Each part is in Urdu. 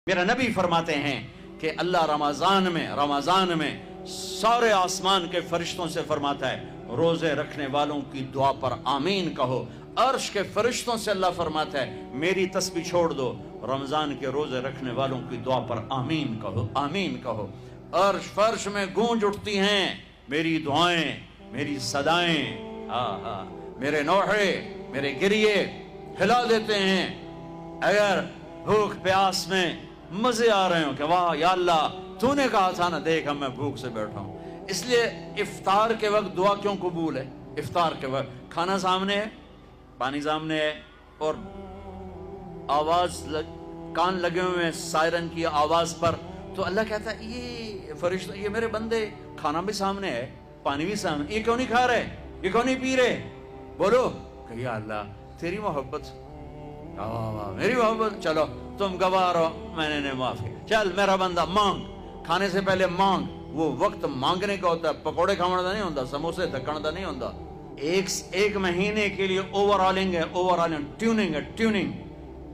میرا نبی فرماتے ہیں کہ اللہ رمضان میں سارے آسمان کے فرشتوں سے فرماتا ہے روزے رکھنے والوں کی دعا پر آمین کہو۔ عرش کے فرشتوں سے اللہ فرماتا ہے میری تسبیح چھوڑ دو، رمضان کے روزے رکھنے والوں کی دعا پر آمین کہو، آمین کہو۔ عرش فرش میں گونج اٹھتی ہیں میری دعائیں، میری صدائیں، میرے نوحے، میرے گریے ہلا دیتے ہیں۔ اگر بھوک پیاس میں مزے آ رہے ہوں کہ واہ یا اللہ تو نے کہا تھا نا دیکھ ہم میں بھوک سے بیٹھا ہوں، اس لیے افطار کے وقت دعا کیوں قبول ہے؟ افطار کے وقت کھانا سامنے ہے، پانی سامنے ہے، اور آواز کان لگے ہوئے ہیں سائرن کی آواز پر، تو اللہ کہتا ہے یہ فرشتہ، یہ میرے بندے، کھانا بھی سامنے ہے، پانی بھی سامنے، یہ کیوں نہیں کھا رہے، یہ کیوں نہیں پی رہے؟ بولو کہ یا اللہ تیری محبت، میری محبت، چلو تم گواہ رہو، میں نے معافی، چل میرا بندہ مانگ، کھانے سے پہلے مانگ۔ وہ وقت مانگنے کا ہوتا ہے، پکوڑے کھانا نہیں ہوتا، سموسے دکھنا نہیں ہوتا۔ ایک مہینے کے لیے اوور آلنگ ہے، اوور آلنگ، ٹیوننگ ہے، ٹیوننگ،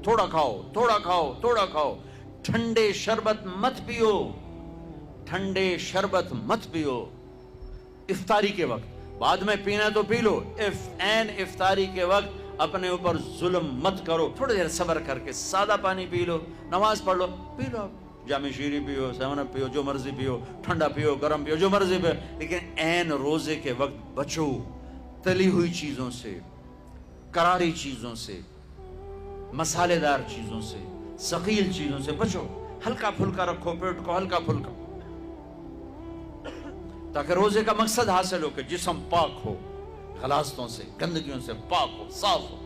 تھوڑا کھاؤ، تھوڑا کھاؤ، تھوڑا کھاؤ، ٹھنڈے شربت مت پیو، ٹھنڈے شربت مت پیو افطاری کے وقت، بعد میں پینا تو پی لو، افطاری کے وقت اپنے اوپر ظلم مت کرو، تھوڑی دیر صبر کر کے سادہ پانی پی لو، نماز پڑھ لو، پی لو، جامع شیری پیو، سیون اپ پیو، جو مرضی پیو، ٹھنڈا پیو، گرم پیو، جو مرضی پیو، لیکن عین روزے کے وقت بچو تلی ہوئی چیزوں سے، کراری چیزوں سے، مسالے دار چیزوں سے، ثقیل چیزوں سے بچو، ہلکا پھلکا رکھو پیٹ کو، ہلکا پھلکا، تاکہ روزے کا مقصد حاصل ہو کہ جسم پاک ہو، غلاظتوں سے، گندگیوں سے پاک ہو، صاف ہو۔